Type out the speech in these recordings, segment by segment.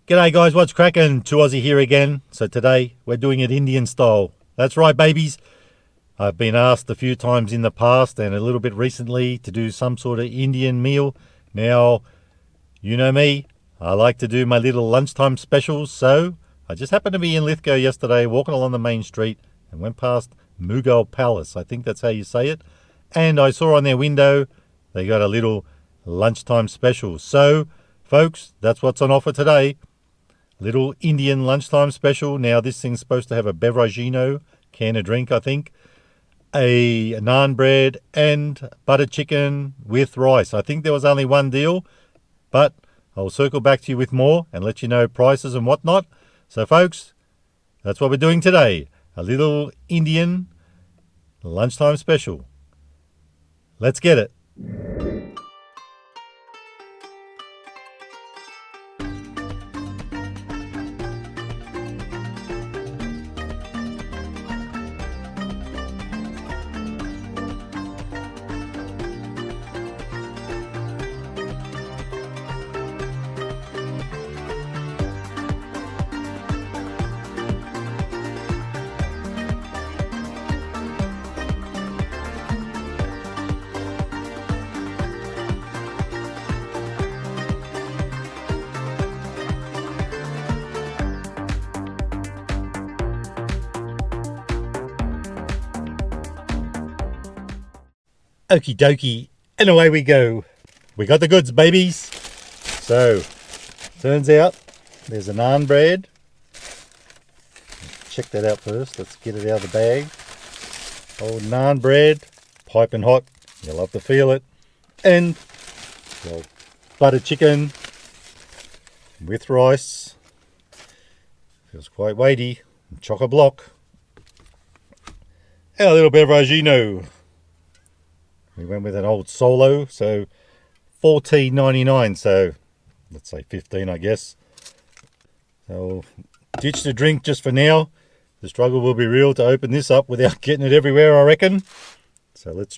G'day guys, what's cracking? 2Aussie here again. So today we're doing it Indian style. That's right, babies. I've been asked a few times in the past and a little bit recently to do some sort of Indian meal. Now, you know me, I like to do my little lunchtime specials, so I just happened to be in Lithgow yesterday walking along the main street and went past Mughal Palace. I think that's how you say it. And I saw on their window they got a little lunchtime special. So, folks, that's what's on offer today. Little Indian lunchtime special. Now this thing's supposed to have a beveragino, can of drink I think, a naan bread and butter chicken with rice. I think there was only one deal, but I'll circle back to you with more and let you know prices and whatnot. So folks, that's what we're doing today. A little Indian lunchtime special. Let's get it. Okie dokie, and away we go. We got the goods, babies. So, turns out there's a naan bread. Check that out first. Let's get it out of the bag. Old naan bread, piping hot. You'll love to feel it. And well, butter chicken with rice. Feels quite weighty. Chock-a-block. And a little beveragino. We went with an old Solo, so $14.99, so let's say 15 I guess. So ditch the drink just for now. The struggle will be real to open this up without getting it everywhere, I reckon. So let's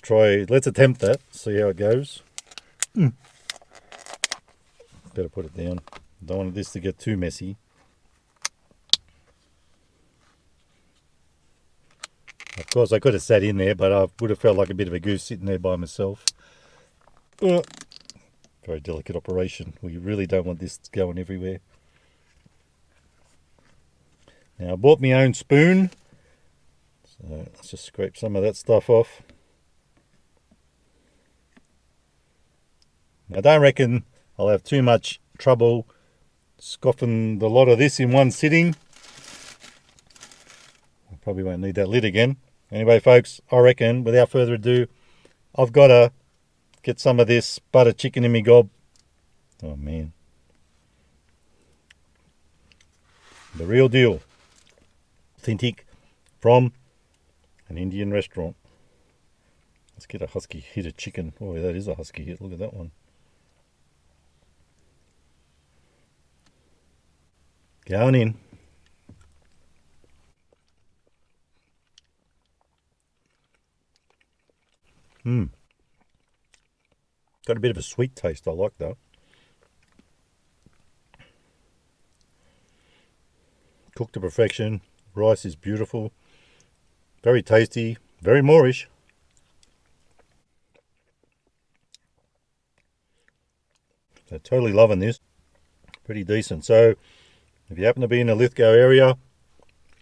attempt that, see how it goes. Better put it down. Don't want this to get too messy. Of course, I could have sat in there, but I would have felt like a bit of a goose sitting there by myself. Very delicate operation. We really don't want this going everywhere. Now, I bought my own spoon. So let's just scrape some of that stuff off. I don't reckon I'll have too much trouble scoffing the lot of this in one sitting. Probably won't need that lid again. Anyway, folks, I reckon, without further ado, I've got to get some of this butter chicken in me gob. Oh, man. The real deal. Authentic from an Indian restaurant. Let's get a husky hit of chicken. Oh, that is a husky hit. Look at that one. Going in. Got a bit of a sweet taste. I like that. Cooked to perfection. Rice is beautiful. Very tasty. Very Moorish. So totally loving this. Pretty decent. So if you happen to be in the Lithgow area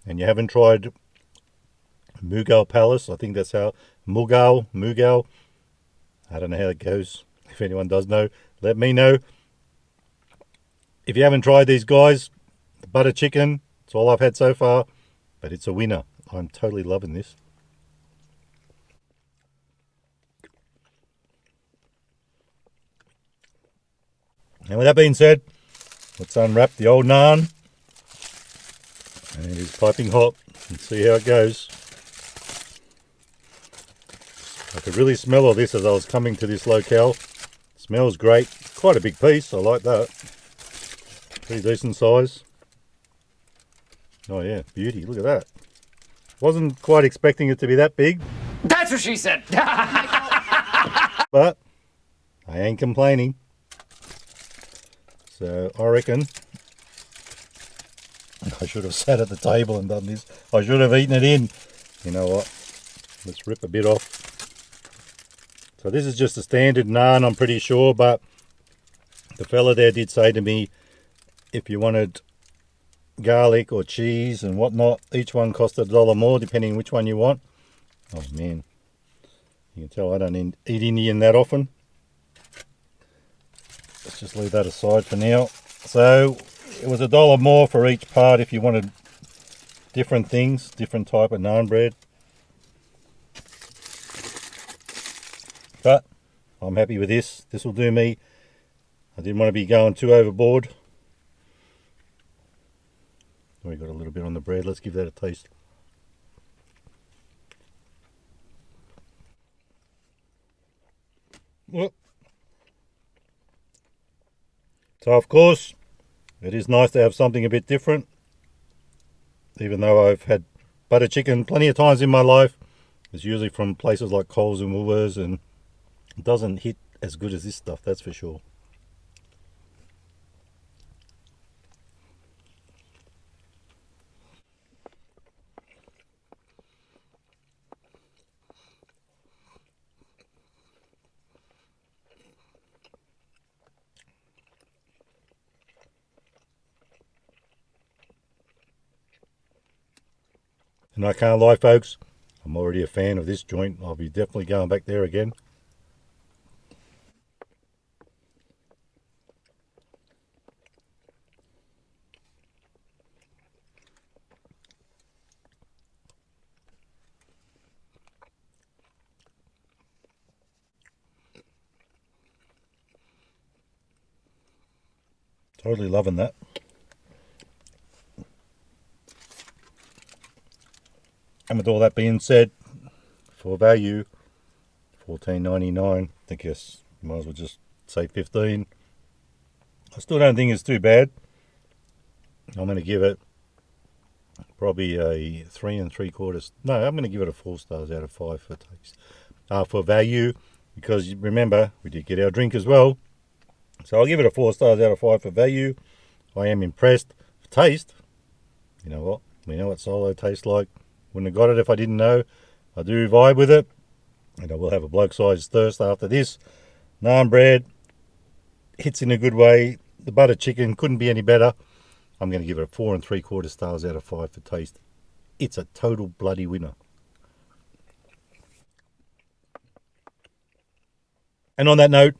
and you haven't tried Mughal Palace, I think that's how Mughal. I don't know how it goes. If anyone does know, let me know. If you haven't tried these guys, the butter chicken, it's all I've had so far, but it's a winner. I'm totally loving this. And with that being said, let's unwrap the old naan. And it is piping hot. And see how it goes. I could really smell all this as I was coming to this locale. Smells great. Quite a big piece. I like that. Pretty decent size. Oh yeah, beauty. Look at that. Wasn't quite expecting it to be that big. That's what she said. But I ain't complaining. So I reckon I should have sat at the table and done this. I should have eaten it in. You know what? Let's rip a bit off. So this is just a standard naan, I'm pretty sure, but the fella there did say to me, if you wanted garlic or cheese and whatnot, each one cost $1 more depending which one you want. Oh man, you can tell I don't eat Indian that often. Let's just leave that aside for now. So it was $1 more for each part if you wanted different things, different type of naan bread. But I'm happy with this. This will do me. I didn't want to be going too overboard. We got a little bit on the bread. Let's give that a taste. Well, so of course, it is nice to have something a bit different. Even though I've had butter chicken plenty of times in my life, it's usually from places like Coles and Woolworths, and it doesn't hit as good as this stuff, that's for sure. And I can't lie, folks, I'm already a fan of this joint. I'll be definitely going back there again. Totally loving that. And with all that being said, for value, $14.99. I guess might as well just say 15. I still don't think it's too bad. I'm going to give it probably a 3 3/4. No, I'm going to give it a 4 stars out of 5 for taste. For value, because remember we did get our drink as well. So I'll give it a 4 stars out of 5 for value. I am impressed. For taste, you know what? We know what Solo tastes like. Wouldn't have got it if I didn't know. I do vibe with it. And I will have a bloke-sized thirst after this. Naan bread hits in a good way. The butter chicken couldn't be any better. I'm going to give it a 4 3/4 stars out of 5 for taste. It's a total bloody winner. And on that note,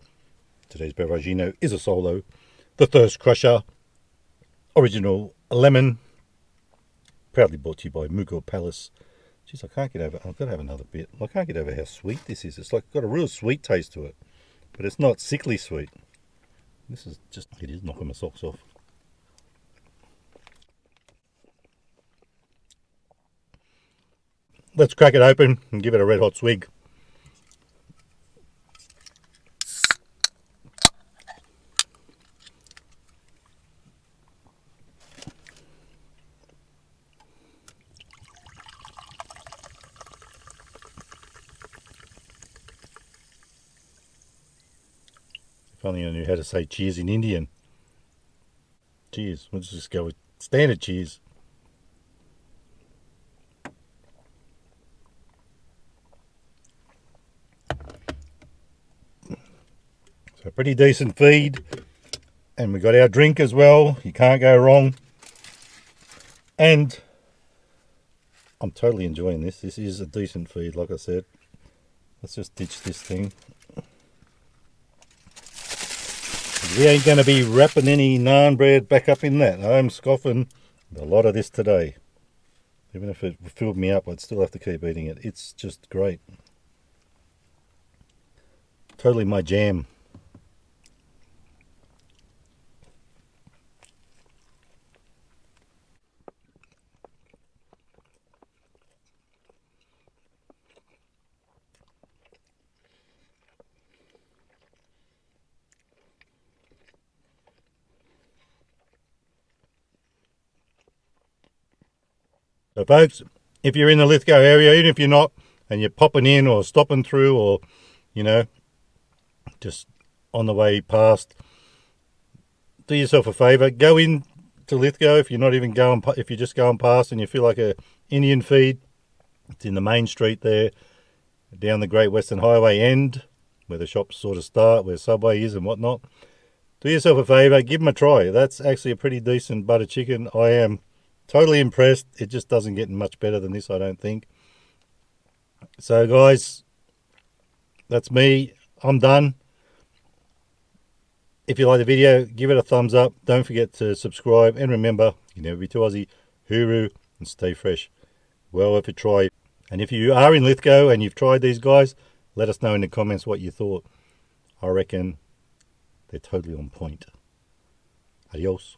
today's Beveragino is a Solo, the Thirst Crusher, original lemon, proudly brought to you by Mughal Palace. Jeez, I can't get over, I've got to have another bit. I can't get over how sweet this is. It's like got a real sweet taste to it, but it's not sickly sweet. This is just, it is knocking my socks off. Let's crack it open and give it a red hot swig. If only I knew how to say cheers in Indian. Cheers. Let's just go with standard cheers. So pretty decent feed. And we got our drink as well. You can't go wrong. And I'm totally enjoying this. This is a decent feed, like I said. Let's just ditch this thing. We ain't going to be wrapping any naan bread back up in that. I'm scoffing a lot of this today. Even if it filled me up, I'd still have to keep eating it. It's just great. Totally my jam. So folks, if you're in the Lithgow area, even if you're not, and you're popping in or stopping through, or, you know, just on the way past, do yourself a favour, go in to Lithgow, if you're not even going, if you're just going past and you feel like a Indian feed, it's in the main street there, down the Great Western Highway end, where the shops sort of start, where Subway is and whatnot. Do yourself a favour, give them a try. That's actually a pretty decent butter chicken. I am totally impressed. It just doesn't get much better than this, I don't think. So guys, that's me. I'm done. If you like the video, give it a thumbs up. Don't forget to subscribe. And remember, you never be too Aussie. Hooroo and stay fresh. Well worth a try. And if you are in Lithgow and you've tried these guys, let us know in the comments what you thought. I reckon they're totally on point. Adios.